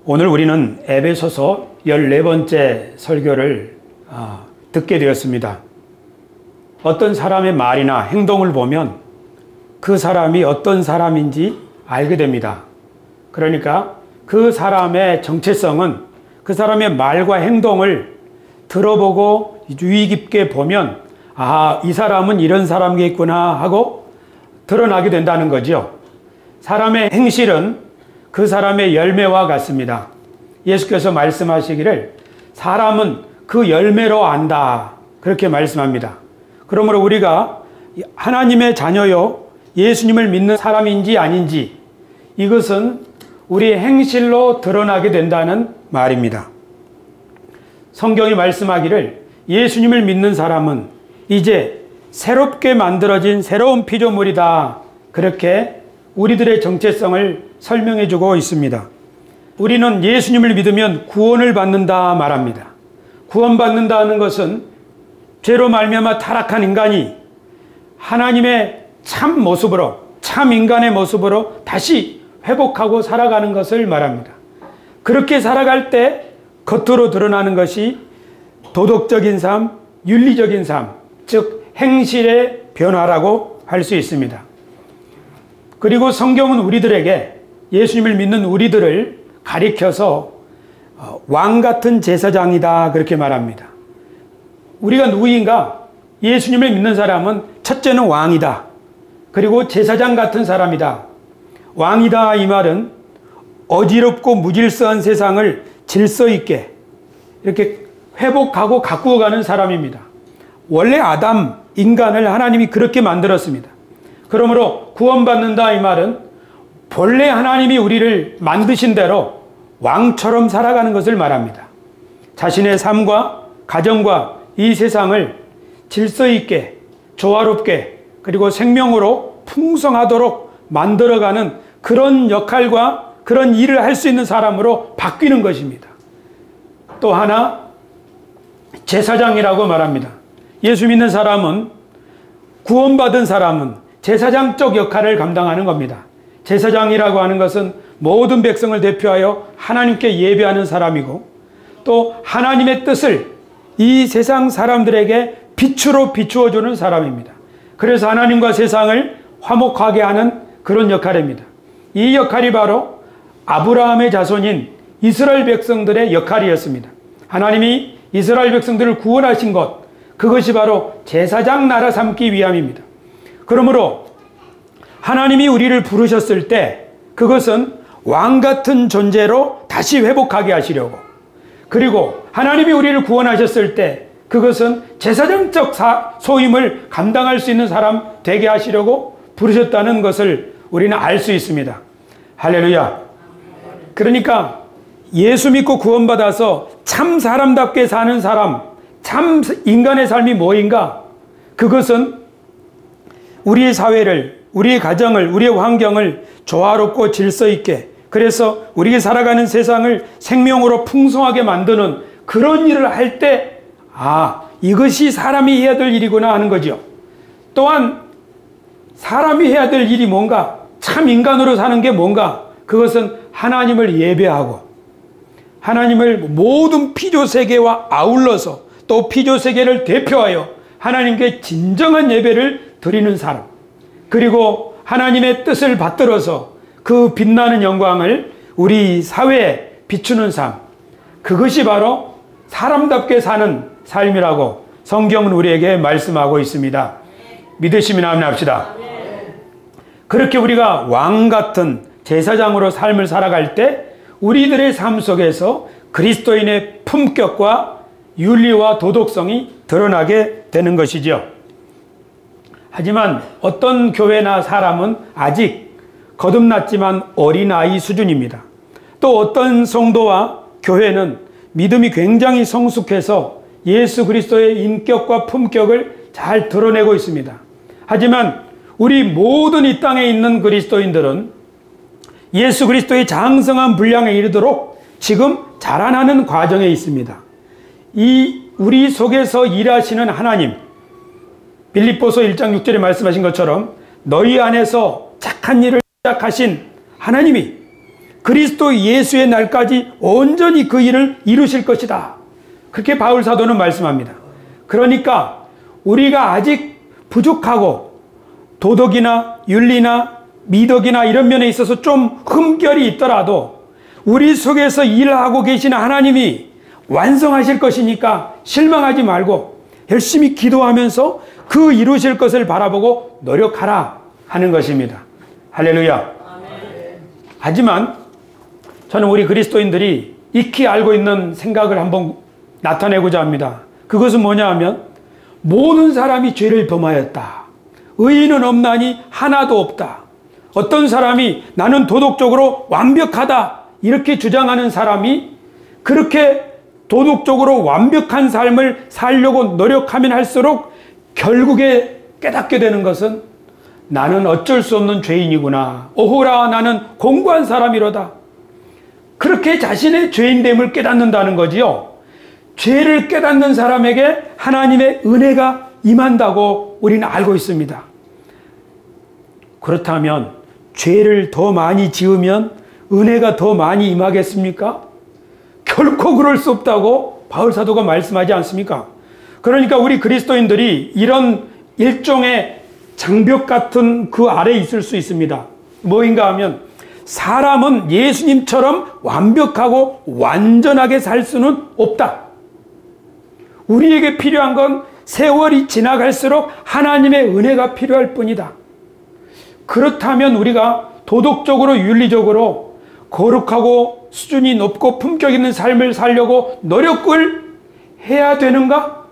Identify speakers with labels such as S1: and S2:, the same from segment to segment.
S1: 오늘 우리는 에베소서 14번째 설교를 듣게 되었습니다. 어떤 사람의 말이나 행동을 보면 그 사람이 어떤 사람인지 알게 됩니다. 그러니까 그 사람의 정체성은 그 사람의 말과 행동을 들어보고 유의 깊게 보면 이 사람은 이런 사람이겠구나 하고 드러나게 된다는 거죠. 사람의 행실은 그 사람의 열매와 같습니다. 예수께서 말씀하시기를 사람은 그 열매로 안다 그렇게 말씀합니다. 그러므로 우리가 하나님의 자녀요 예수님을 믿는 사람인지 아닌지 이것은 우리의 행실로 드러나게 된다는 말입니다. 성경이 말씀하기를 예수님을 믿는 사람은 이제 새롭게 만들어진 새로운 피조물이다 그렇게 우리들의 정체성을 설명해 주고 있습니다. 우리는 예수님을 믿으면 구원을 받는다 말합니다. 구원받는다는 것은 죄로 말미암아 타락한 인간이 하나님의 참 모습으로 참 인간의 모습으로 다시 회복하고 살아가는 것을 말합니다. 그렇게 살아갈 때 겉으로 드러나는 것이 도덕적인 삶, 윤리적인 삶, 즉 행실의 변화라고 할 수 있습니다. 그리고 성경은 우리들에게 예수님을 믿는 우리들을 가리켜서 왕 같은 제사장이다 그렇게 말합니다. 우리가 누구인가? 예수님을 믿는 사람은 첫째는 왕이다. 그리고 제사장 같은 사람이다. 왕이다 이 말은 어지럽고 무질서한 세상을 질서 있게 이렇게 회복하고 가꾸어가는 사람입니다. 원래 아담 인간을 하나님이 그렇게 만들었습니다. 그러므로 구원받는다 이 말은 본래 하나님이 우리를 만드신 대로 왕처럼 살아가는 것을 말합니다. 자신의 삶과 가정과 이 세상을 질서 있게 조화롭게 그리고 생명으로 풍성하도록 만들어가는 그런 역할과 그런 일을 할 수 있는 사람으로 바뀌는 것입니다. 또 하나 제사장이라고 말합니다. 예수 믿는 사람은 구원받은 사람은 제사장적 역할을 감당하는 겁니다. 제사장이라고 하는 것은 모든 백성을 대표하여 하나님께 예배하는 사람이고 또 하나님의 뜻을 이 세상 사람들에게 빛으로 비추어주는 사람입니다. 그래서 하나님과 세상을 화목하게 하는 그런 역할입니다. 이 역할이 바로 아브라함의 자손인 이스라엘 백성들의 역할이었습니다. 하나님이 이스라엘 백성들을 구원하신 것 그것이 바로 제사장 나라 삼기 위함입니다. 그러므로 하나님이 우리를 부르셨을 때 그것은 왕 같은 존재로 다시 회복하게 하시려고 그리고 하나님이 우리를 구원하셨을 때 그것은 제사장적 소임을 감당할 수 있는 사람 되게 하시려고 부르셨다는 것을 우리는 알 수 있습니다. 할렐루야. 그러니까 예수 믿고 구원받아서 참 사람답게 사는 사람 참 인간의 삶이 뭐인가 그것은 우리의 사회를 우리의 가정을 우리의 환경을 조화롭고 질서 있게 그래서 우리가 살아가는 세상을 생명으로 풍성하게 만드는 그런 일을 할 때 이것이 사람이 해야 될 일이구나 하는 거죠. 또한 사람이 해야 될 일이 뭔가 참 인간으로 사는 게 뭔가 그것은 하나님을 예배하고 하나님을 모든 피조세계와 아울러서 또 피조세계를 대표하여 하나님께 진정한 예배를 드리는 사람 그리고 하나님의 뜻을 받들어서 그 빛나는 영광을 우리 사회에 비추는 삶 그것이 바로 사람답게 사는 삶이라고 성경은 우리에게 말씀하고 있습니다. 믿으시면 아멘 합시다. 그렇게 우리가 왕 같은 제사장으로 삶을 살아갈 때 우리들의 삶 속에서 그리스도인의 품격과 윤리와 도덕성이 드러나게 되는 것이죠. 하지만 어떤 교회나 사람은 아직 거듭났지만 어린아이 수준입니다. 또 어떤 성도와 교회는 믿음이 굉장히 성숙해서 예수 그리스도의 인격과 품격을 잘 드러내고 있습니다. 하지만 우리 모든 이 땅에 있는 그리스도인들은 예수 그리스도의 장성한 분량에 이르도록 지금 자라나는 과정에 있습니다. 이 우리 속에서 일하시는 하나님 빌립보서 1장 6절에 말씀하신 것처럼 너희 안에서 착한 일을 시작하신 하나님이 그리스도 예수의 날까지 온전히 그 일을 이루실 것이다. 그렇게 바울 사도는 말씀합니다. 그러니까 우리가 아직 부족하고 도덕이나 윤리나 미덕이나 이런 면에 있어서 좀 흠결이 있더라도 우리 속에서 일하고 계시는 하나님이 완성하실 것이니까 실망하지 말고 열심히 기도하면서 그 이루실 것을 바라보고 노력하라 하는 것입니다. 할렐루야. 하지만 저는 우리 그리스도인들이 익히 알고 있는 생각을 한번 나타내고자 합니다. 그것은 뭐냐 하면 모든 사람이 죄를 범하였다. 의인은 없나니 하나도 없다. 어떤 사람이 나는 도덕적으로 완벽하다 이렇게 주장하는 사람이 그렇게 도덕적으로 완벽한 삶을 살려고 노력하면 할수록 결국에 깨닫게 되는 것은 나는 어쩔 수 없는 죄인이구나. 오호라 나는 공고한 사람이로다. 그렇게 자신의 죄인됨을 깨닫는다는 거지요. 죄를 깨닫는 사람에게 하나님의 은혜가 임한다고 우리는 알고 있습니다. 그렇다면 죄를 더 많이 지으면 은혜가 더 많이 임하겠습니까? 결코 그럴 수 없다고 바울 사도가 말씀하지 않습니까? 그러니까 우리 그리스도인들이 이런 일종의 장벽 같은 그 아래에 있을 수 있습니다. 뭐인가 하면 사람은 예수님처럼 완벽하고 완전하게 살 수는 없다. 우리에게 필요한 건 세월이 지나갈수록 하나님의 은혜가 필요할 뿐이다. 그렇다면 우리가 도덕적으로 윤리적으로 거룩하고 수준이 높고 품격 있는 삶을 살려고 노력을 해야 되는가?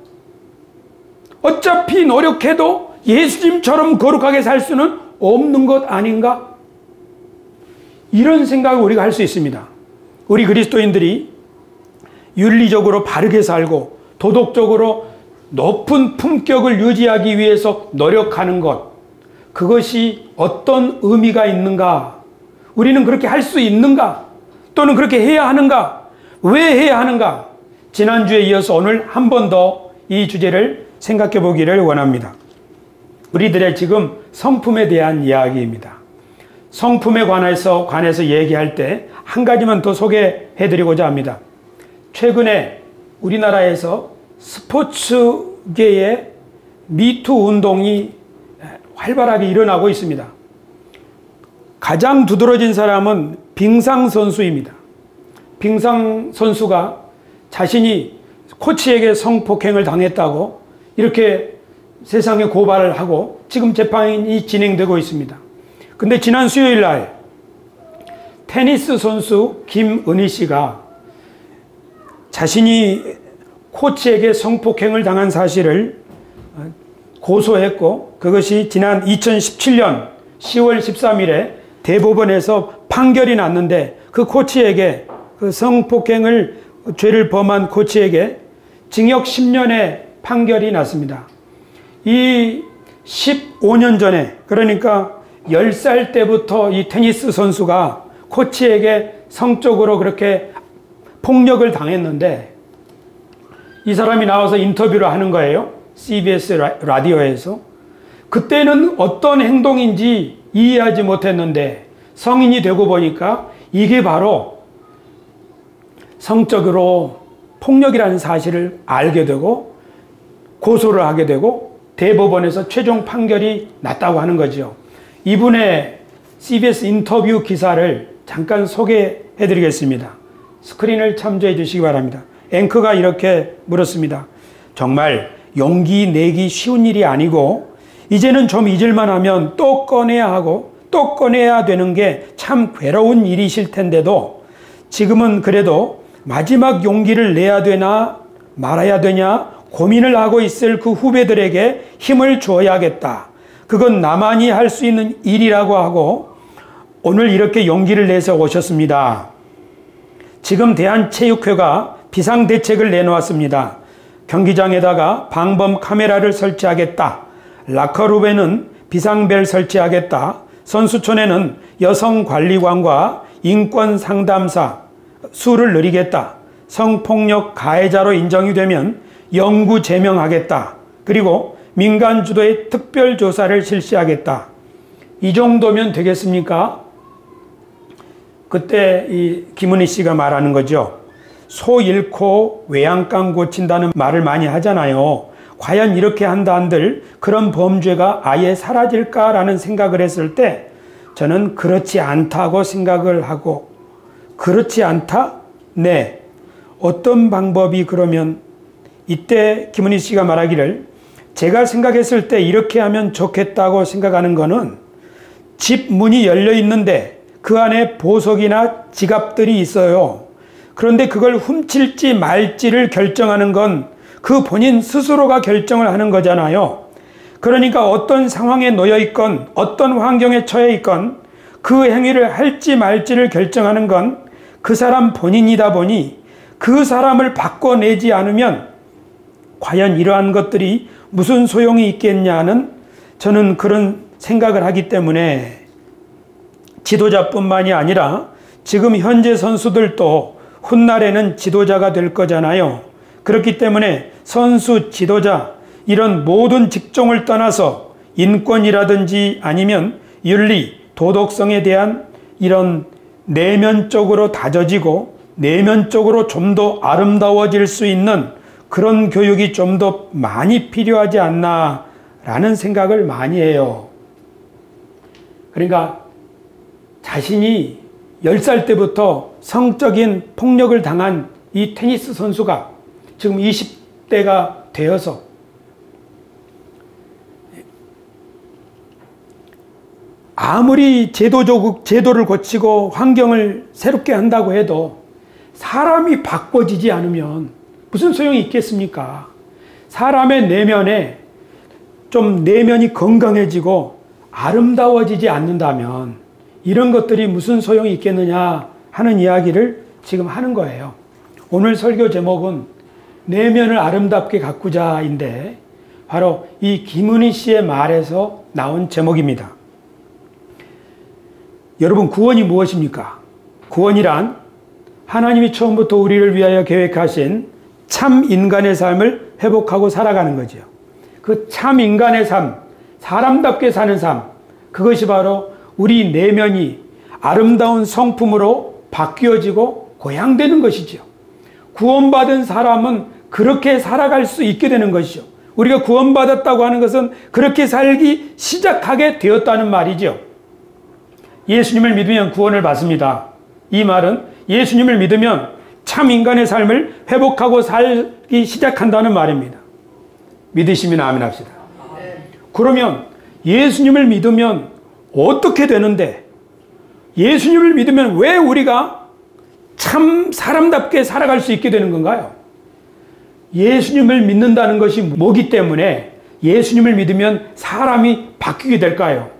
S1: 어차피 노력해도 예수님처럼 거룩하게 살 수는 없는 것 아닌가? 이런 생각을 우리가 할 수 있습니다. 우리 그리스도인들이 윤리적으로 바르게 살고 도덕적으로 높은 품격을 유지하기 위해서 노력하는 것, 그것이 어떤 의미가 있는가? 우리는 그렇게 할 수 있는가? 또는 그렇게 해야 하는가? 왜 해야 하는가? 지난주에 이어서 오늘 한 번 더 이 주제를 생각해 보기를 원합니다. 우리들의 지금 성품에 대한 이야기입니다. 성품에 관해서 얘기할 때 한 가지만 더 소개해 드리고자 합니다. 최근에 우리나라에서 스포츠계의 미투 운동이 활발하게 일어나고 있습니다. 가장 두드러진 사람은 빙상 선수입니다. 빙상 선수가 자신이 코치에게 성폭행을 당했다고 이렇게 세상에 고발을 하고 지금 재판이 진행되고 있습니다. 근데 지난 수요일 날 테니스 선수 김은희 씨가 자신이 코치에게 성폭행을 당한 사실을 고소했고 그것이 지난 2017년 10월 13일에 대법원에서 판결이 났는데 그 코치에게 그 성폭행을 죄를 범한 코치에게 징역 10년의 판결이 났습니다. 이 15년 전에 그러니까 10살 때부터 이 테니스 선수가 코치에게 성적으로 그렇게 폭력을 당했는데 이 사람이 나와서 인터뷰를 하는 거예요. CBS 라디오에서. 그때는 어떤 행동인지 이해하지 못했는데 성인이 되고 보니까 이게 바로 성적으로 폭력이라는 사실을 알게 되고 고소를 하게 되고 대법원에서 최종 판결이 났다고 하는 거죠. 이분의 CBS 인터뷰 기사를 잠깐 소개해 드리겠습니다. 스크린을 참조해 주시기 바랍니다. 앵커가 이렇게 물었습니다. 정말 용기 내기 쉬운 일이 아니고 이제는 좀 잊을만 하면 또 꺼내야 하고 또 꺼내야 되는 게 참 괴로운 일이실 텐데도 지금은 그래도 마지막 용기를 내야 되나 말아야 되냐 고민을 하고 있을 그 후배들에게 힘을 줘야겠다. 그건 나만이 할 수 있는 일이라고 하고 오늘 이렇게 용기를 내서 오셨습니다. 지금 대한체육회가 비상대책을 내놓았습니다. 경기장에다가 방범 카메라를 설치하겠다. 라커룸에는 비상벨 설치하겠다. 선수촌에는 여성관리관과 인권상담사 수를 늘리겠다. 성폭력 가해자로 인정이 되면 영구 제명하겠다. 그리고 민간 주도의 특별조사를 실시하겠다. 이 정도면 되겠습니까? 그때 이 김은희 씨가 말하는 거죠. 소 잃고 외양간 고친다는 말을 많이 하잖아요. 과연 이렇게 한다 한들 그런 범죄가 아예 사라질까라는 생각을 했을 때 저는 그렇지 않다고 생각을 하고, 그렇지 않다? 네. 어떤 방법이 그러면, 이때 김은희 씨가 말하기를 제가 생각했을 때 이렇게 하면 좋겠다고 생각하는 거는 집 문이 열려 있는데 그 안에 보석이나 지갑들이 있어요. 그런데 그걸 훔칠지 말지를 결정하는 건 그 본인 스스로가 결정을 하는 거잖아요. 그러니까 어떤 상황에 놓여 있건 어떤 환경에 처해 있건 그 행위를 할지 말지를 결정하는 건 그 사람 본인이다 보니 그 사람을 바꿔내지 않으면 과연 이러한 것들이 무슨 소용이 있겠냐는 저는 그런 생각을 하기 때문에 지도자뿐만이 아니라 지금 현재 선수들도 훗날에는 지도자가 될 거잖아요. 그렇기 때문에 선수, 지도자 이런 모든 직종을 떠나서 인권이라든지 아니면 윤리, 도덕성에 대한 이런 내면적으로 다져지고 내면적으로 좀 더 아름다워질 수 있는 그런 교육이 좀 더 많이 필요하지 않나라는 생각을 많이 해요. 그러니까 자신이 10살 때부터 성적인 폭력을 당한 이 테니스 선수가 지금 20대가 되어서 아무리 제도를 고치고 환경을 새롭게 한다고 해도 사람이 바꿔지지 않으면 무슨 소용이 있겠습니까? 사람의 내면에 좀 내면이 건강해지고 아름다워지지 않는다면 이런 것들이 무슨 소용이 있겠느냐 하는 이야기를 지금 하는 거예요. 오늘 설교 제목은 내면을 아름답게 가꾸자인데 바로 이 김은희 씨의 말에서 나온 제목입니다. 여러분, 구원이 무엇입니까? 구원이란 하나님이 처음부터 우리를 위하여 계획하신 참 인간의 삶을 회복하고 살아가는 거죠. 그 참 인간의 삶, 사람답게 사는 삶, 그것이 바로 우리 내면이 아름다운 성품으로 바뀌어지고 고양되는 것이죠. 구원받은 사람은 그렇게 살아갈 수 있게 되는 것이죠. 우리가 구원받았다고 하는 것은 그렇게 살기 시작하게 되었다는 말이죠. 예수님을 믿으면 구원을 받습니다. 이 말은 예수님을 믿으면 참 인간의 삶을 회복하고 살기 시작한다는 말입니다. 믿으시면 아멘 합시다. 그러면 예수님을 믿으면 어떻게 되는데, 예수님을 믿으면 왜 우리가 참 사람답게 살아갈 수 있게 되는 건가요? 예수님을 믿는다는 것이 뭐기 때문에 예수님을 믿으면 사람이 바뀌게 될까요?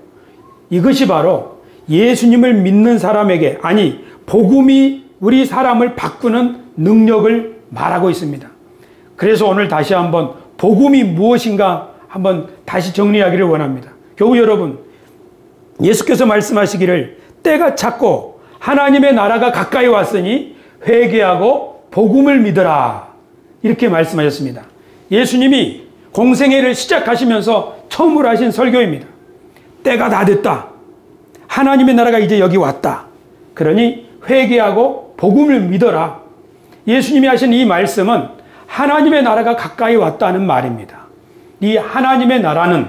S1: 이것이 바로 예수님을 믿는 사람에게, 아니 복음이 우리 사람을 바꾸는 능력을 말하고 있습니다. 그래서 오늘 다시 한번 복음이 무엇인가 한번 다시 정리하기를 원합니다. 교우 여러분, 예수께서 말씀하시기를 때가 찼고 하나님의 나라가 가까이 왔으니 회개하고 복음을 믿으라, 이렇게 말씀하셨습니다. 예수님이 공생애를 시작하시면서 처음으로 하신 설교입니다. 때가 다 됐다. 하나님의 나라가 이제 여기 왔다. 그러니 회개하고 복음을 믿어라. 예수님이 하신 이 말씀은 하나님의 나라가 가까이 왔다는 말입니다. 이 하나님의 나라는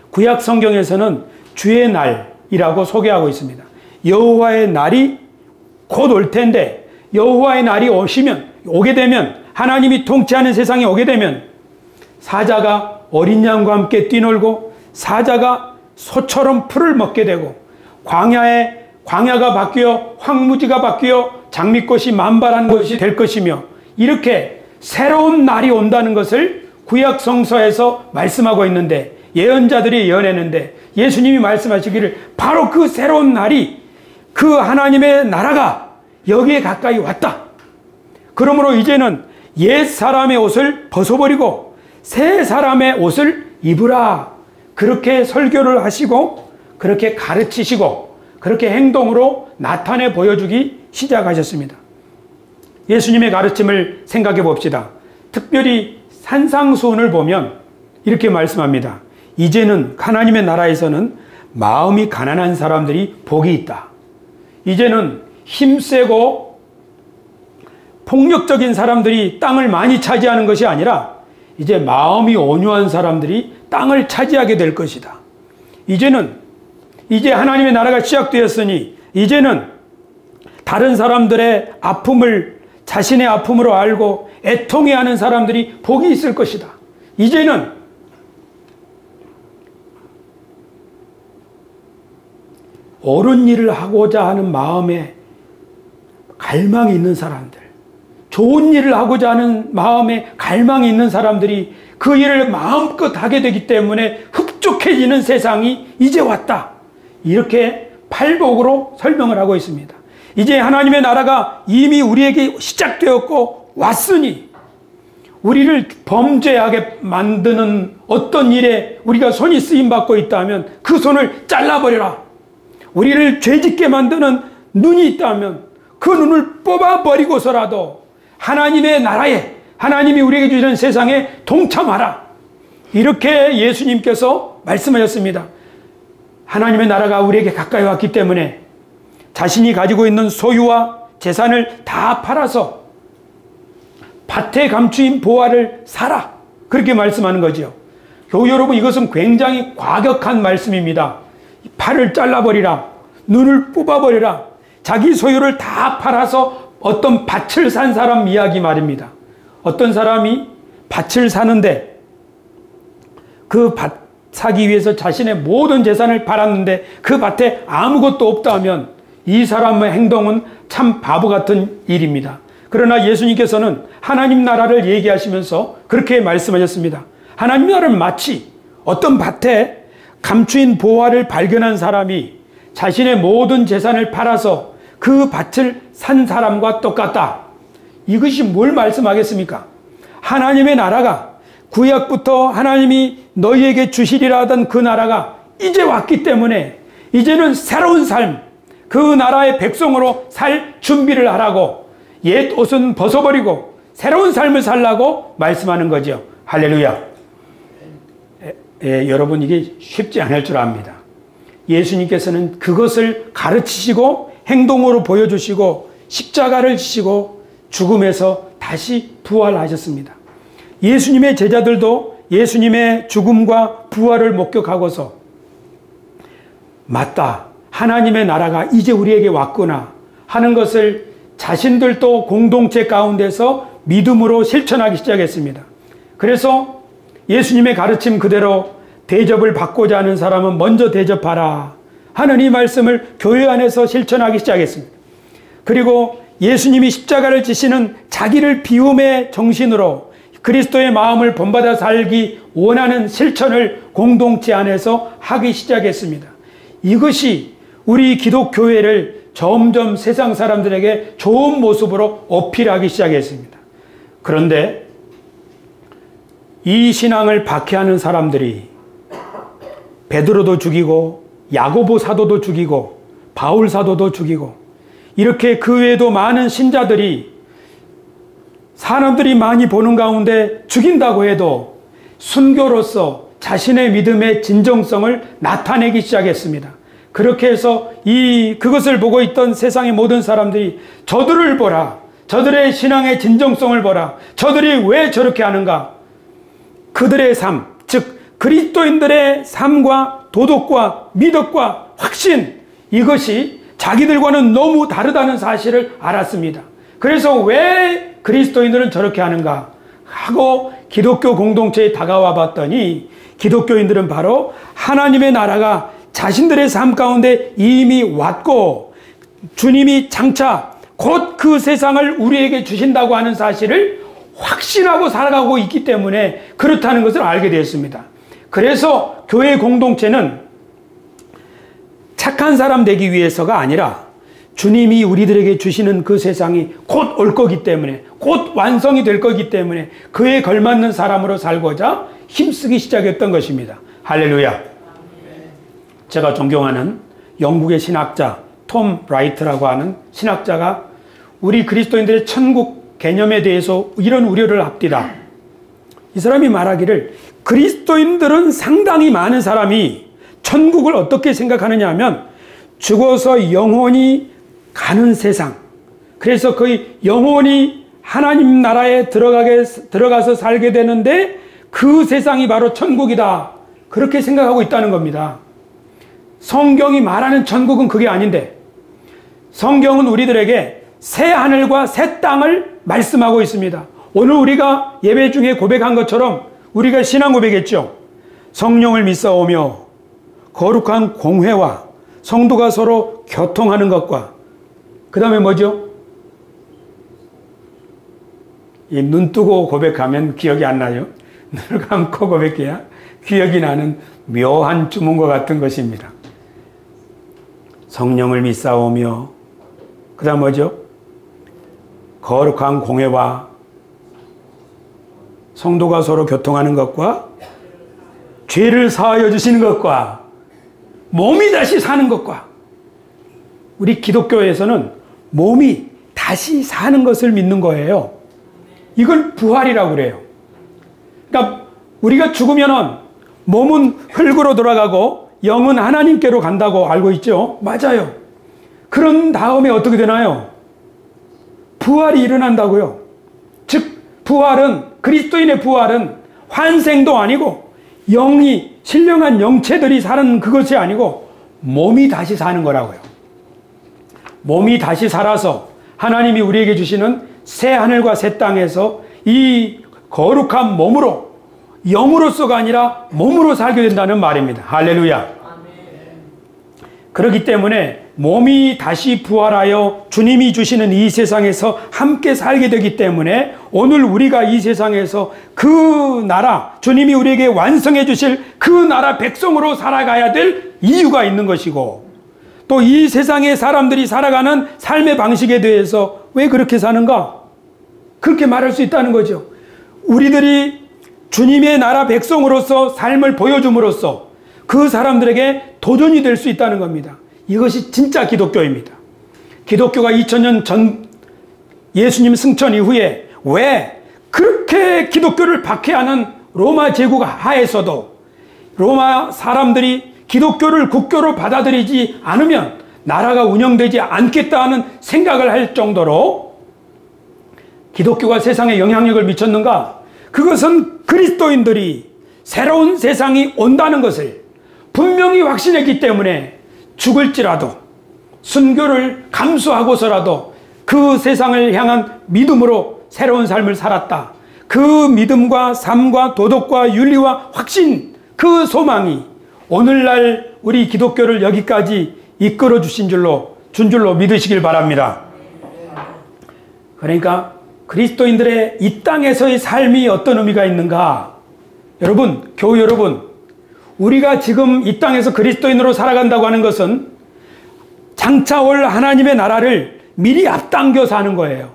S1: 구약 성경에서는 주의 날이라고 소개하고 있습니다. 여호와의 날이 곧 올 텐데, 여호와의 날이 오게 되면, 하나님이 통치하는 세상에 오게 되면 사자가 어린 양과 함께 뛰놀고 사자가 소처럼 풀을 먹게 되고, 광야가 바뀌어 황무지가 바뀌어 장미꽃이 만발한 것이 될 것이며, 이렇게 새로운 날이 온다는 것을 구약 성서에서 말씀하고 있는데, 예언자들이 예언했는데 예수님이 말씀하시기를 바로 그 새로운 날이, 그 하나님의 나라가 여기에 가까이 왔다. 그러므로 이제는 옛 사람의 옷을 벗어버리고 새 사람의 옷을 입으라. 그렇게 설교를 하시고 그렇게 가르치시고 그렇게 행동으로 나타내 보여주기 시작하셨습니다. 예수님의 가르침을 생각해 봅시다. 특별히 산상수훈을 보면 이렇게 말씀합니다. 이제는 하나님의 나라에서는 마음이 가난한 사람들이 복이 있다. 이제는 힘세고 폭력적인 사람들이 땅을 많이 차지하는 것이 아니라 이제 마음이 온유한 사람들이 땅을 차지하게 될 것이다. 이제 하나님의 나라가 시작되었으니 이제는 다른 사람들의 아픔을 자신의 아픔으로 알고 애통해하는 사람들이 복이 있을 것이다. 이제는 옳은 일을 하고자 하는 마음에 갈망이 있는 사람들, 좋은 일을 하고자 하는 마음에 갈망이 있는 사람들이 그 일을 마음껏 하게 되기 때문에 흡족해지는 세상이 이제 왔다. 이렇게 팔복으로 설명을 하고 있습니다. 이제 하나님의 나라가 이미 우리에게 시작되었고 왔으니 우리를 범죄하게 만드는 어떤 일에 우리가 손이 쓰임받고 있다면 그 손을 잘라버려라. 우리를 죄짓게 만드는 눈이 있다면 그 눈을 뽑아버리고서라도 하나님의 나라에, 하나님이 우리에게 주시는 세상에 동참하라. 이렇게 예수님께서 말씀하셨습니다. 하나님의 나라가 우리에게 가까이 왔기 때문에 자신이 가지고 있는 소유와 재산을 다 팔아서 밭에 감추인 보화를 사라. 그렇게 말씀하는 거죠. 교우 여러분, 이것은 굉장히 과격한 말씀입니다. 팔을 잘라버리라. 눈을 뽑아버리라. 자기 소유를 다 팔아서 어떤 밭을 산 사람 이야기 말입니다. 어떤 사람이 밭을 사는데 그 밭 사기 위해서 자신의 모든 재산을 팔았는데 그 밭에 아무것도 없다면 이 사람의 행동은 참 바보 같은 일입니다. 그러나 예수님께서는 하나님 나라를 얘기하시면서 그렇게 말씀하셨습니다. 하나님 나라는 마치 어떤 밭에 감추인 보화를 발견한 사람이 자신의 모든 재산을 팔아서 그 밭을 산 사람과 똑같다. 이것이 뭘 말씀하겠습니까? 하나님의 나라가 구약부터 하나님이 너희에게 주시리라 하던 그 나라가 이제 왔기 때문에 이제는 새로운 삶, 그 나라의 백성으로 살 준비를 하라고, 옛 옷은 벗어버리고 새로운 삶을 살라고 말씀하는 거죠. 할렐루야. 여러분, 이게 쉽지 않을 줄 압니다. 예수님께서는 그것을 가르치시고 행동으로 보여주시고 십자가를 지시고 죽음에서 다시 부활하셨습니다. 예수님의 제자들도 예수님의 죽음과 부활을 목격하고서 맞다, 하나님의 나라가 이제 우리에게 왔구나 하는 것을 자신들도 공동체 가운데서 믿음으로 실천하기 시작했습니다. 그래서 예수님의 가르침 그대로 대접을 받고자 하는 사람은 먼저 대접하라 하는 이 말씀을 교회 안에서 실천하기 시작했습니다. 그리고 예수님이 십자가를 지시는 자기를 비움의 정신으로 그리스도의 마음을 본받아 살기 원하는 실천을 공동체 안에서 하기 시작했습니다. 이것이 우리 기독교회를 점점 세상 사람들에게 좋은 모습으로 어필하기 시작했습니다. 그런데 이 신앙을 박해하는 사람들이 베드로도 죽이고 야고보 사도도 죽이고 바울 사도도 죽이고 이렇게 그 외에도 많은 신자들이 사람들이 많이 보는 가운데 죽인다고 해도 순교로서 자신의 믿음의 진정성을 나타내기 시작했습니다. 그렇게 해서 그것을 보고 있던 세상의 모든 사람들이 저들을 보라, 저들의 신앙의 진정성을 보라, 저들이 왜 저렇게 하는가, 그들의 삶, 즉 그리스도인들의 삶과 도덕과 믿음과 확신, 이것이 자기들과는 너무 다르다는 사실을 알았습니다. 그래서 왜 그리스도인들은 저렇게 하는가 하고 기독교 공동체에 다가와 봤더니 기독교인들은 바로 하나님의 나라가 자신들의 삶 가운데 이미 왔고 주님이 장차 곧 그 세상을 우리에게 주신다고 하는 사실을 확신하고 살아가고 있기 때문에 그렇다는 것을 알게 되었습니다. 그래서 교회 공동체는 착한 사람 되기 위해서가 아니라 주님이 우리들에게 주시는 그 세상이 곧 올 거기 때문에, 곧 완성이 될 거기 때문에 그에 걸맞는 사람으로 살고자 힘쓰기 시작했던 것입니다. 할렐루야. 제가 존경하는 영국의 신학자 톰 라이트라고 하는 신학자가 우리 그리스도인들의 천국 개념에 대해서 이런 우려를 합디다. 이 사람이 말하기를 그리스도인들은 상당히 많은 사람이 천국을 어떻게 생각하느냐 하면 죽어서 영혼이 가는 세상. 그래서 거의 영원히 하나님 나라에 들어가서 살게 되는데 그 세상이 바로 천국이다. 그렇게 생각하고 있다는 겁니다. 성경이 말하는 천국은 그게 아닌데 성경은 우리들에게 새 하늘과 새 땅을 말씀하고 있습니다. 오늘 우리가 예배 중에 고백한 것처럼 우리가 신앙 고백했죠. 성령을 믿사오며 거룩한 공회와 성도가 서로 교통하는 것과 그 다음에 뭐죠? 이 눈 뜨고 고백하면 기억이 안 나요. 눈을 감고 고백해야 기억이 나는 묘한 주문과 같은 것입니다. 성령을 믿사오며 그 다음 뭐죠? 거룩한 공회와 성도가 서로 교통하는 것과 죄를 사하여 주시는 것과 몸이 다시 사는 것과 우리 기독교에서는 몸이 다시 사는 것을 믿는 거예요. 이걸 부활이라고 그래요. 그러니까 우리가 죽으면은 몸은 흙으로 돌아가고 영은 하나님께로 간다고 알고 있죠? 맞아요. 그런 다음에 어떻게 되나요? 부활이 일어난다고요. 즉 부활은 그리스도인의 부활은 환생도 아니고 영이 신령한 영체들이 사는 그것이 아니고 몸이 다시 사는 거라고요. 몸이 다시 살아서 하나님이 우리에게 주시는 새 하늘과 새 땅에서 이 거룩한 몸으로 영으로서가 아니라 몸으로 살게 된다는 말입니다. 할렐루야. 그렇기 때문에 몸이 다시 부활하여 주님이 주시는 이 세상에서 함께 살게 되기 때문에 오늘 우리가 이 세상에서 그 나라, 주님이 우리에게 완성해 주실 그 나라 백성으로 살아가야 될 이유가 있는 것이고 또 이 세상의 사람들이 살아가는 삶의 방식에 대해서 왜 그렇게 사는가? 그렇게 말할 수 있다는 거죠. 우리들이 주님의 나라 백성으로서 삶을 보여줌으로써 그 사람들에게 도전이 될 수 있다는 겁니다. 이것이 진짜 기독교입니다. 기독교가 2000년 전 예수님 승천 이후에 왜 그렇게 기독교를 박해하는 로마 제국 하에서도 로마 사람들이 기독교를 국교로 받아들이지 않으면 나라가 운영되지 않겠다는 생각을 할 정도로 기독교가 세상에 영향력을 미쳤는가? 그것은 그리스도인들이 새로운 세상이 온다는 것을 분명히 확신했기 때문에 죽을지라도 순교를 감수하고서라도 그 세상을 향한 믿음으로 새로운 삶을 살았다. 그 믿음과 삶과 도덕과 윤리와 확신, 그 소망이 오늘날 우리 기독교를 여기까지 이끌어 준 줄로 믿으시길 바랍니다. 그러니까 그리스도인들의 이 땅에서의 삶이 어떤 의미가 있는가? 여러분, 교우 여러분, 우리가 지금 이 땅에서 그리스도인으로 살아간다고 하는 것은 장차 올 하나님의 나라를 미리 앞당겨서 하는 거예요.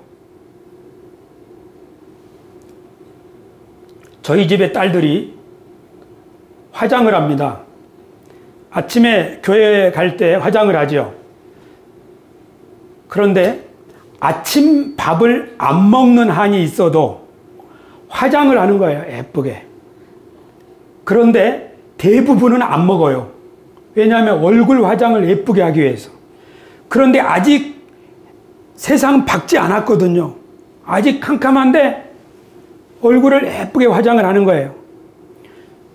S1: 저희 집의 딸들이 화장을 합니다. 아침에 교회에 갈 때 화장을 하죠. 그런데 아침 밥을 안 먹는 한이 있어도 화장을 하는 거예요. 예쁘게. 그런데 대부분은 안 먹어요. 왜냐하면 얼굴 화장을 예쁘게 하기 위해서. 그런데 아직 세상 밝지 않았거든요. 아직 캄캄한데 얼굴을 예쁘게 화장을 하는 거예요.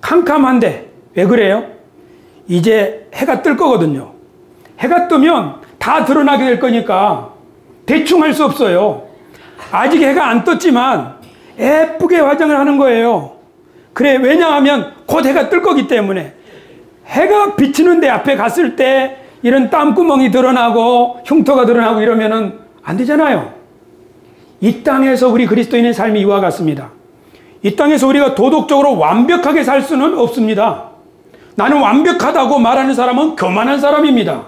S1: 캄캄한데 왜 그래요? 이제 해가 뜰 거거든요. 해가 뜨면 다 드러나게 될 거니까 대충 할 수 없어요. 아직 해가 안 떴지만 예쁘게 화장을 하는 거예요. 그래, 왜냐하면 곧 해가 뜰 거기 때문에. 해가 비치는 데 앞에 갔을 때 이런 땀구멍이 드러나고 흉터가 드러나고 이러면은 안 되잖아요. 이 땅에서 우리 그리스도인의 삶이 이와 같습니다. 이 땅에서 우리가 도덕적으로 완벽하게 살 수는 없습니다. 나는 완벽하다고 말하는 사람은 교만한 사람입니다.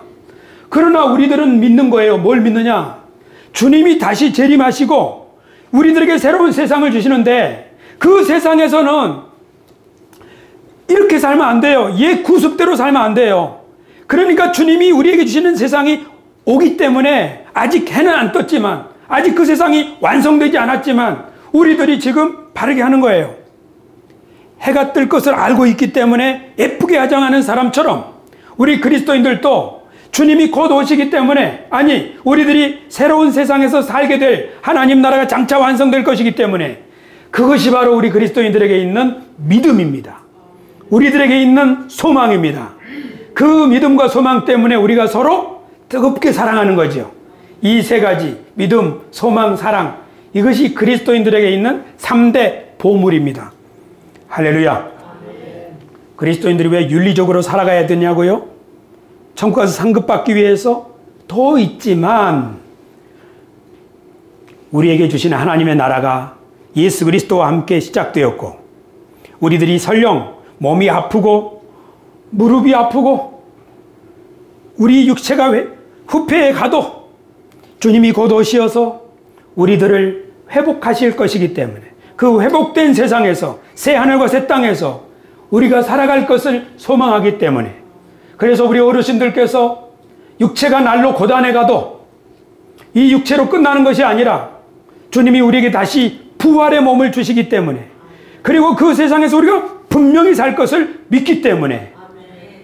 S1: 그러나 우리들은 믿는 거예요. 뭘 믿느냐? 주님이 다시 재림하시고 우리들에게 새로운 세상을 주시는데 그 세상에서는 이렇게 살면 안 돼요. 옛 구습대로 살면 안 돼요. 그러니까 주님이 우리에게 주시는 세상이 오기 때문에 아직 해는 안 떴지만 아직 그 세상이 완성되지 않았지만 우리들이 지금 바르게 하는 거예요. 해가 뜰 것을 알고 있기 때문에 예쁘게 화장하는 사람처럼 우리 그리스도인들도 주님이 곧 오시기 때문에, 아니, 우리들이 새로운 세상에서 살게 될 하나님 나라가 장차 완성될 것이기 때문에 그것이 바로 우리 그리스도인들에게 있는 믿음입니다. 우리들에게 있는 소망입니다. 그 믿음과 소망 때문에 우리가 서로 뜨겁게 사랑하는 거죠. 이 세 가지, 믿음, 소망, 사랑, 이것이 그리스도인들에게 있는 3대 보물입니다. 할렐루야. 그리스도인들이 왜 윤리적으로 살아가야 되냐고요? 천국 가서 상급받기 위해서? 더 있지만 우리에게 주신 하나님의 나라가 예수 그리스도와 함께 시작되었고, 우리들이 설령 몸이 아프고 무릎이 아프고 우리 육체가 후패에 가도 주님이 곧 오시어서 우리들을 회복하실 것이기 때문에 그 회복된 세상에서, 새 하늘과 새 땅에서 우리가 살아갈 것을 소망하기 때문에, 그래서 우리 어르신들께서 육체가 날로 고단해 가도 이 육체로 끝나는 것이 아니라 주님이 우리에게 다시 부활의 몸을 주시기 때문에, 그리고 그 세상에서 우리가 분명히 살 것을 믿기 때문에,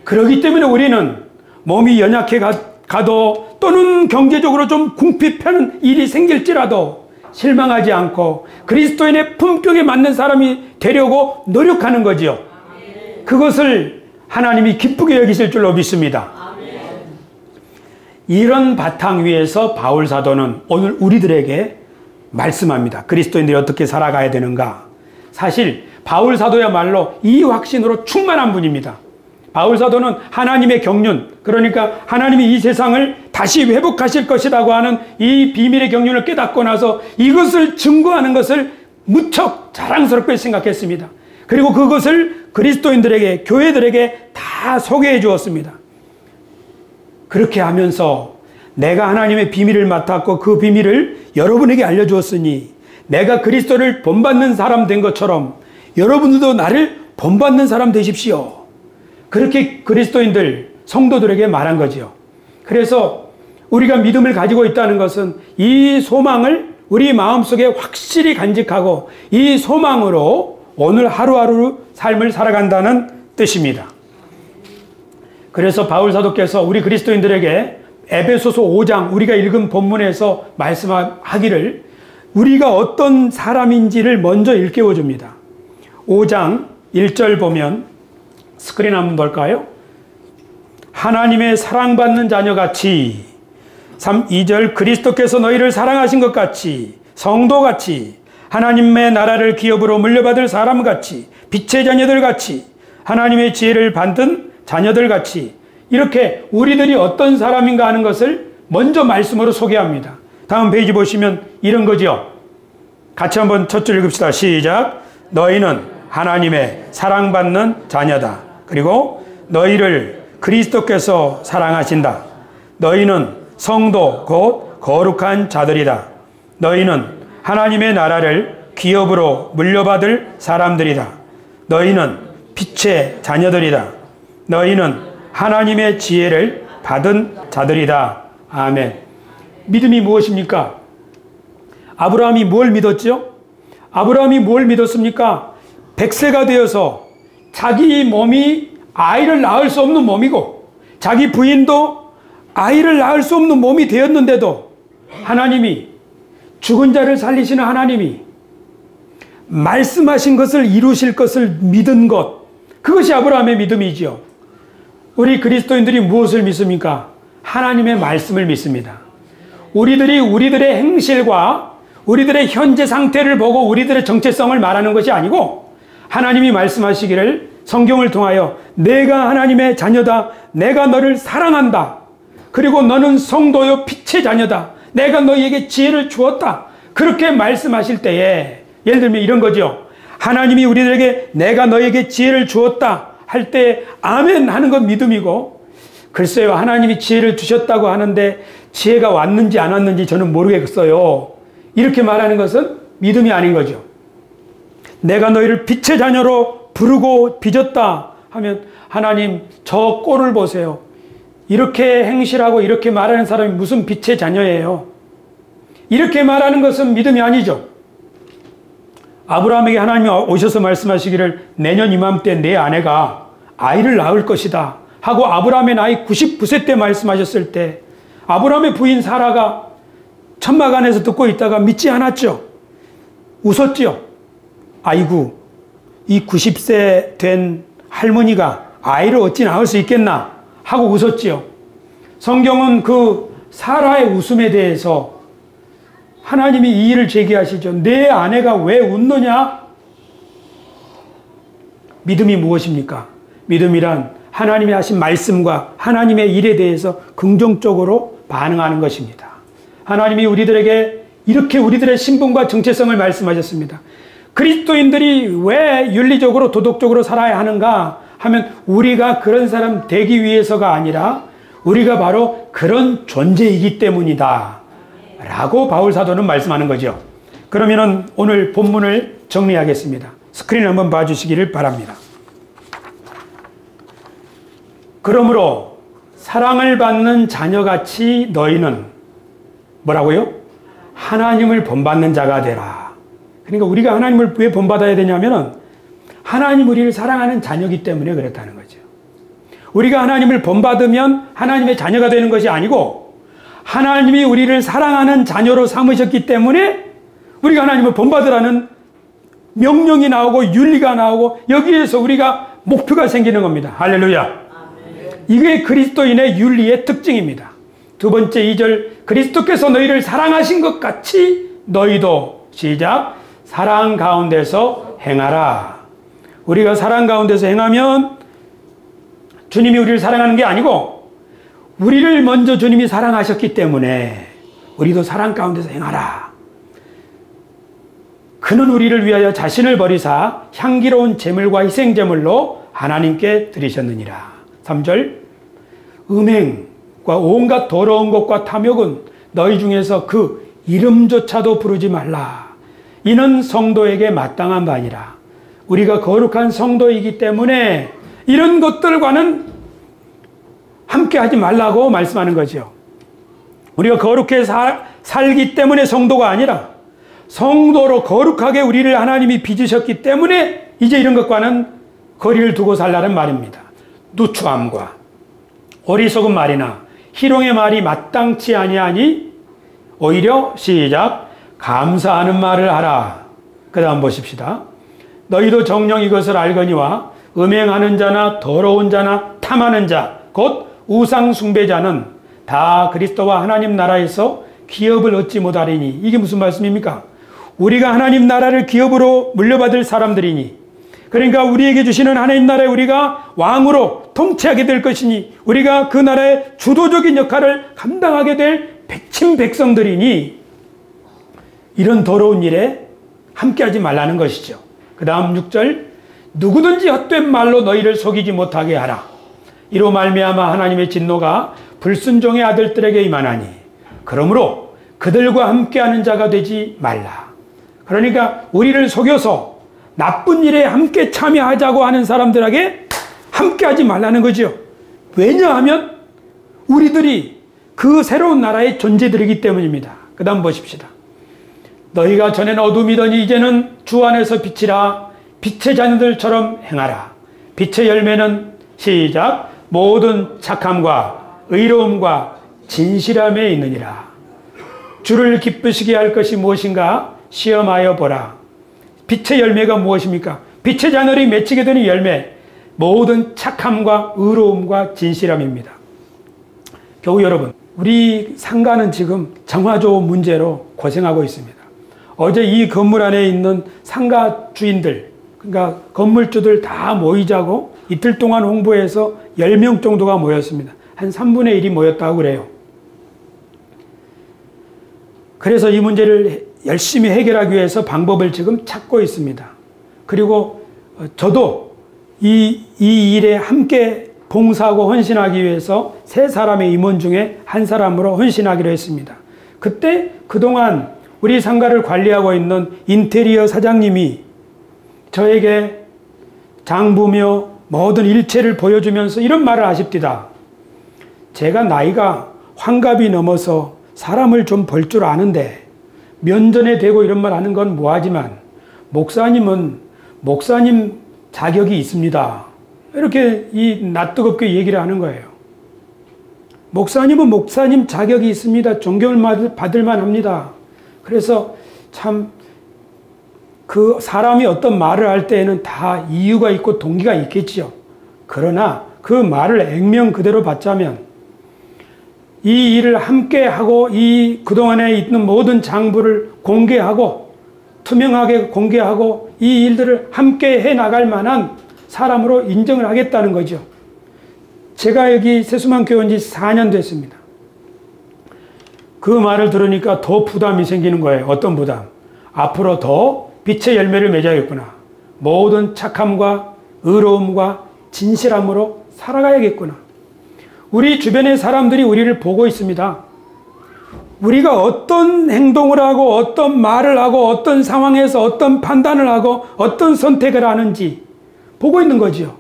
S1: 그러기 때문에 우리는 몸이 연약해 가도 또는 경제적으로 좀 궁핍하는 일이 생길지라도 실망하지 않고 그리스도인의 품격에 맞는 사람이 되려고 노력하는 거지요. 그것을 하나님이 기쁘게 여기실 줄로 믿습니다. 이런 바탕 위에서 바울 사도는 오늘 우리들에게 말씀합니다. 그리스도인들이 어떻게 살아가야 되는가. 사실 바울 사도야말로 이 확신으로 충만한 분입니다. 바울 사도는 하나님의 경륜, 그러니까 하나님이 이 세상을 다시 회복하실 것이라고 하는 이 비밀의 경륜을 깨닫고 나서 이것을 증거하는 것을 무척 자랑스럽게 생각했습니다. 그리고 그것을 그리스도인들에게, 교회들에게 다 소개해 주었습니다. 그렇게 하면서 내가 하나님의 비밀을 맡았고 그 비밀을 여러분에게 알려주었으니 내가 그리스도를 본받는 사람 된 것처럼 여러분들도 나를 본받는 사람 되십시오. 그렇게 그리스도인들, 성도들에게 말한 거죠. 그래서 우리가 믿음을 가지고 있다는 것은 이 소망을 우리 마음속에 확실히 간직하고 이 소망으로 오늘 하루하루 삶을 살아간다는 뜻입니다. 그래서 바울 사도께서 우리 그리스도인들에게 에베소서 5장 우리가 읽은 본문에서 말씀하기를 우리가 어떤 사람인지를 먼저 일깨워 줍니다. 5장 1절 보면, 스크린 한번 볼까요? 하나님의 사랑받는 자녀같이, 2절 그리스도께서 너희를 사랑하신 것 같이, 성도같이, 하나님의 나라를 기업으로 물려받을 사람같이, 빛의 자녀들같이, 하나님의 지혜를 받은 자녀들같이, 이렇게 우리들이 어떤 사람인가 하는 것을 먼저 말씀으로 소개합니다. 다음 페이지 보시면 이런 거죠. 같이 한번 첫 줄 읽읍시다. 시작. 너희는 하나님의 사랑받는 자녀다. 그리고 너희를 그리스도께서 사랑하신다. 너희는 성도 곧 거룩한 자들이다. 너희는 하나님의 나라를 기업으로 물려받을 사람들이다. 너희는 빛의 자녀들이다. 너희는 하나님의 지혜를 받은 자들이다. 아멘. 믿음이 무엇입니까? 아브라함이 뭘 믿었죠? 아브라함이 뭘 믿었습니까? 100세가 되어서 자기 몸이 아이를 낳을 수 없는 몸이고 자기 부인도 아이를 낳을 수 없는 몸이 되었는데도 하나님이, 죽은 자를 살리시는 하나님이 말씀하신 것을 이루실 것을 믿은 것, 그것이 아브라함의 믿음이지요. 우리 그리스도인들이 무엇을 믿습니까? 하나님의 말씀을 믿습니다. 우리들이 우리들의 행실과 우리들의 현재 상태를 보고 우리들의 정체성을 말하는 것이 아니고, 하나님이 말씀하시기를 성경을 통하여 내가 하나님의 자녀다, 내가 너를 사랑한다, 그리고 너는 성도요 빛의 자녀다, 내가 너희에게 지혜를 주었다, 그렇게 말씀하실 때에, 예를 들면 이런 거죠. 하나님이 우리들에게 내가 너희에게 지혜를 주었다 할 때 아멘 하는 건 믿음이고, 글쎄요 하나님이 지혜를 주셨다고 하는데 지혜가 왔는지 안 왔는지 저는 모르겠어요, 이렇게 말하는 것은 믿음이 아닌 거죠. 내가 너희를 빛의 자녀로 부르고 빚었다 하면, 하나님 저 꼴을 보세요, 이렇게 행실하고 이렇게 말하는 사람이 무슨 빛의 자녀예요, 이렇게 말하는 것은 믿음이 아니죠. 아브라함에게 하나님이 오셔서 말씀하시기를 내년 이맘때 내 아내가 아이를 낳을 것이다 하고 아브라함의 나이 99세 때 말씀하셨을 때 아브라함의 부인 사라가 천막 안에서 듣고 있다가 믿지 않았죠. 웃었죠. 아이고, 이 90세 된 할머니가 아이를 어찌 낳을 수 있겠나 하고 웃었지요. 성경은 그 사라의 웃음에 대해서 하나님이 이 일을 제기하시죠. 내 아내가 왜 웃느냐? 믿음이 무엇입니까? 믿음이란 하나님이 하신 말씀과 하나님의 일에 대해서 긍정적으로 반응하는 것입니다. 하나님이 우리들에게 이렇게 우리들의 신분과 정체성을 말씀하셨습니다. 그리스도인들이 왜 윤리적으로 도덕적으로 살아야 하는가 하면 우리가 그런 사람 되기 위해서가 아니라 우리가 바로 그런 존재이기 때문이다 라고 바울 사도는 말씀하는 거죠. 그러면 오늘 본문을 정리하겠습니다. 스크린 한번 봐주시기를 바랍니다. 그러므로 사랑을 받는 자녀같이 너희는 뭐라고요? 하나님을 본받는 자가 되라. 그러니까 우리가 하나님을 왜 본받아야 되냐면은 하나님 우리를 사랑하는 자녀이기 때문에 그렇다는 거죠. 우리가 하나님을 본받으면 하나님의 자녀가 되는 것이 아니고 하나님이 우리를 사랑하는 자녀로 삼으셨기 때문에 우리가 하나님을 본받으라는 명령이 나오고 윤리가 나오고 여기에서 우리가 목표가 생기는 겁니다. 할렐루야. 이게 그리스도인의 윤리의 특징입니다. 두 번째 2절, 그리스도께서 너희를 사랑하신 것 같이 너희도 시작 사랑 가운데서 행하라. 우리가 사랑 가운데서 행하면 주님이 우리를 사랑하는 게 아니고 우리를 먼저 주님이 사랑하셨기 때문에 우리도 사랑 가운데서 행하라. 그는 우리를 위하여 자신을 버리사 향기로운 제물과 희생제물로 하나님께 드리셨느니라. 3절, 음행과 온갖 더러운 것과 탐욕은 너희 중에서 그 이름조차도 부르지 말라. 이는 성도에게 마땅한 바니라. 우리가 거룩한 성도이기 때문에 이런 것들과는 함께 하지 말라고 말씀하는 거죠. 우리가 거룩해 살기 때문에 성도가 아니라 성도로 거룩하게 우리를 하나님이 빚으셨기 때문에 이제 이런 것과는 거리를 두고 살라는 말입니다. 누추함과 어리석은 말이나 희롱의 말이 마땅치 아니하니 오히려 시작 감사하는 말을 하라. 그 다음 보십시다. 너희도 정녕 이것을 알거니와 음행하는 자나 더러운 자나 탐하는 자 곧 우상 숭배자는 다 그리스도와 하나님 나라에서 기업을 얻지 못하리니. 이게 무슨 말씀입니까? 우리가 하나님 나라를 기업으로 물려받을 사람들이니, 그러니까 우리에게 주시는 하나님 나라에 우리가 왕으로 통치하게 될 것이니 우리가 그 나라의 주도적인 역할을 감당하게 될 백친 백성들이니 이런 더러운 일에 함께하지 말라는 것이죠. 그 다음 6절, 누구든지 헛된 말로 너희를 속이지 못하게 하라. 이로 말미암아 하나님의 진노가 불순종의 아들들에게 임하나니 그러므로 그들과 함께하는 자가 되지 말라. 그러니까 우리를 속여서 나쁜 일에 함께 참여하자고 하는 사람들에게 함께하지 말라는 거죠. 왜냐하면 우리들이 그 새로운 나라의 존재들이기 때문입니다. 그 다음 보십시다. 너희가 전에는 어둠이더니 이제는 주 안에서 빛이라. 빛의 자녀들처럼 행하라. 빛의 열매는 시작 모든 착함과 의로움과 진실함에 있느니라. 주를 기쁘시게 할 것이 무엇인가 시험하여 보라. 빛의 열매가 무엇입니까? 빛의 자녀들이 맺히게 되는 열매, 모든 착함과 의로움과 진실함입니다. 교우 여러분, 우리 상가는 지금 정화조 문제로 고생하고 있습니다. 어제 이 건물 안에 있는 상가 주인들, 그러니까 건물주들 다 모이자고 이틀 동안 홍보해서 10명 정도가 모였습니다. 한 3분의 1이 모였다고 그래요. 그래서 이 문제를 열심히 해결하기 위해서 방법을 지금 찾고 있습니다. 그리고 저도 이 일에 함께 봉사하고 헌신하기 위해서 3사람의 임원 중에 한 사람으로 헌신하기로 했습니다. 그때 그동안 우리 상가를 관리하고 있는 인테리어 사장님이 저에게 장부며 모든 일체를 보여주면서 이런 말을 하십니다. 제가 나이가 환갑이 넘어서 사람을 좀 볼 줄 아는데 면전에 대고 이런 말 하는 건 뭐하지만 목사님은 목사님 자격이 있습니다. 이렇게 이 낯뜨겁게 얘기를 하는 거예요. 목사님은 목사님 자격이 있습니다. 존경을 받을 만합니다. 그래서 참 그 사람이 어떤 말을 할 때에는 다 이유가 있고 동기가 있겠지요. 그러나 그 말을 액면 그대로 받자면 이 일을 함께 하고 이 그동안에 있는 모든 장부를 공개하고 투명하게 공개하고 이 일들을 함께 해 나갈 만한 사람으로 인정을 하겠다는 거죠. 제가 여기 세수만 교회 온 지 4년 됐습니다. 그 말을 들으니까 더 부담이 생기는 거예요. 어떤 부담? 앞으로 더 빛의 열매를 맺어야겠구나. 모든 착함과 의로움과 진실함으로 살아가야겠구나. 우리 주변의 사람들이 우리를 보고 있습니다. 우리가 어떤 행동을 하고 어떤 말을 하고 어떤 상황에서 어떤 판단을 하고 어떤 선택을 하는지 보고 있는 거죠.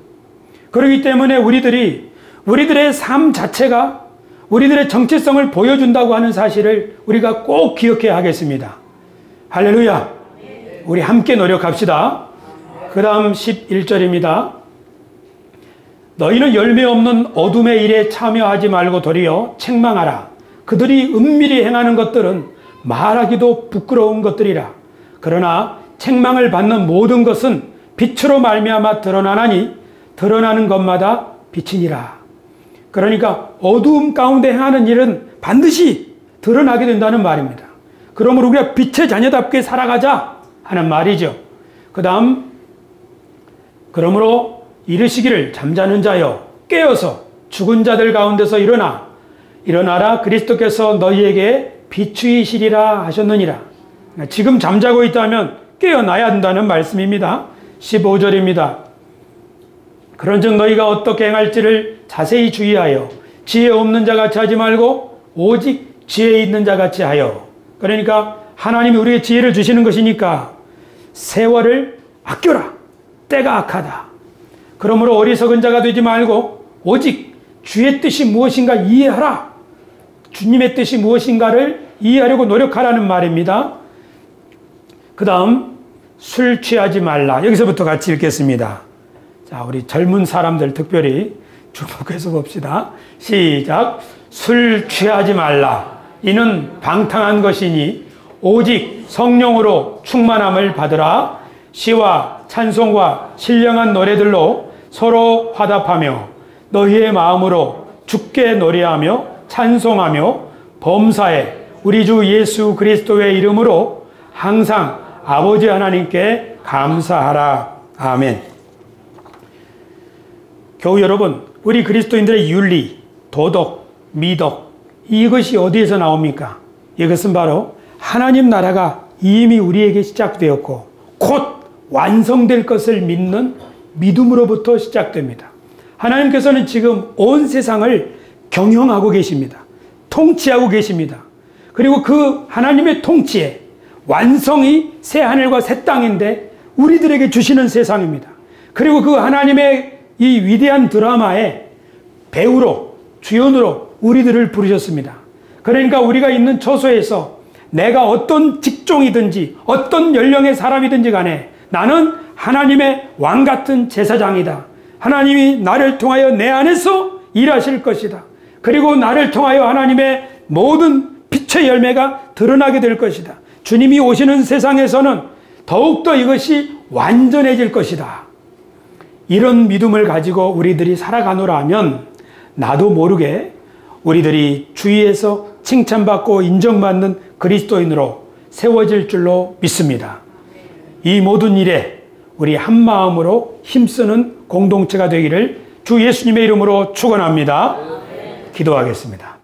S1: 그렇기 때문에 우리들의 삶 자체가 우리들의 정체성을 보여준다고 하는 사실을 우리가 꼭 기억해야 하겠습니다. 할렐루야. 우리 함께 노력합시다. 그 다음 11절입니다. 너희는 열매 없는 어둠의 일에 참여하지 말고 도리어 책망하라. 그들이 은밀히 행하는 것들은 말하기도 부끄러운 것들이라. 그러나 책망을 받는 모든 것은 빛으로 말미암아 드러나나니 드러나는 것마다 빛이니라. 그러니까 어두움 가운데 행하는 일은 반드시 드러나게 된다는 말입니다. 그러므로 우리가 빛의 자녀답게 살아가자 하는 말이죠. 그 다음 그러므로 이르시기를 잠자는 자여 깨어서 죽은 자들 가운데서 일어나라. 그리스도께서 너희에게 비추이시리라 하셨느니라. 지금 잠자고 있다면 깨어나야 한다는 말씀입니다. 15절입니다. 그런즉 너희가 어떻게 행할지를 자세히 주의하여 지혜 없는 자같이 하지 말고 오직 지혜 있는 자같이 하여. 그러니까 하나님이 우리에게 지혜를 주시는 것이니까 세월을 아껴라. 때가 악하다. 그러므로 어리석은 자가 되지 말고 오직 주의 뜻이 무엇인가 이해하라. 주님의 뜻이 무엇인가를 이해하려고 노력하라는 말입니다. 그 다음 술 취하지 말라. 여기서부터 같이 읽겠습니다. 자, 우리 젊은 사람들 특별히 주목해서 봅시다. 시작. 술 취하지 말라. 이는 방탕한 것이니 오직 성령으로 충만함을 받으라. 시와 찬송과 신령한 노래들로 서로 화답하며 너희의 마음으로 주께 노래하며 찬송하며 범사에 우리 주 예수 그리스도의 이름으로 항상 아버지 하나님께 감사하라. 아멘. 교우 여러분, 우리 그리스도인들의 윤리, 도덕, 미덕, 이것이 어디에서 나옵니까? 이것은 바로 하나님 나라가 이미 우리에게 시작되었고 곧 완성될 것을 믿는 믿음으로부터 시작됩니다. 하나님께서는 지금 온 세상을 경영하고 계십니다. 통치하고 계십니다. 그리고 그 하나님의 통치에 완성이 새 하늘과 새 땅인데 우리들에게 주시는 세상입니다. 그리고 그 하나님의 이 위대한 드라마의 배우로, 주연으로 우리들을 부르셨습니다. 그러니까 우리가 있는 처소에서 내가 어떤 직종이든지 어떤 연령의 사람이든지 간에 나는 하나님의 왕 같은 제사장이다. 하나님이 나를 통하여 내 안에서 일하실 것이다. 그리고 나를 통하여 하나님의 모든 빛의 열매가 드러나게 될 것이다. 주님이 오시는 세상에서는 더욱더 이것이 완전해질 것이다. 이런 믿음을 가지고 우리들이 살아가노라 하면 나도 모르게 우리들이 주위에서 칭찬받고 인정받는 그리스도인으로 세워질 줄로 믿습니다. 이 모든 일에 우리 한마음으로 힘쓰는 공동체가 되기를 주 예수님의 이름으로 축원합니다. 기도하겠습니다.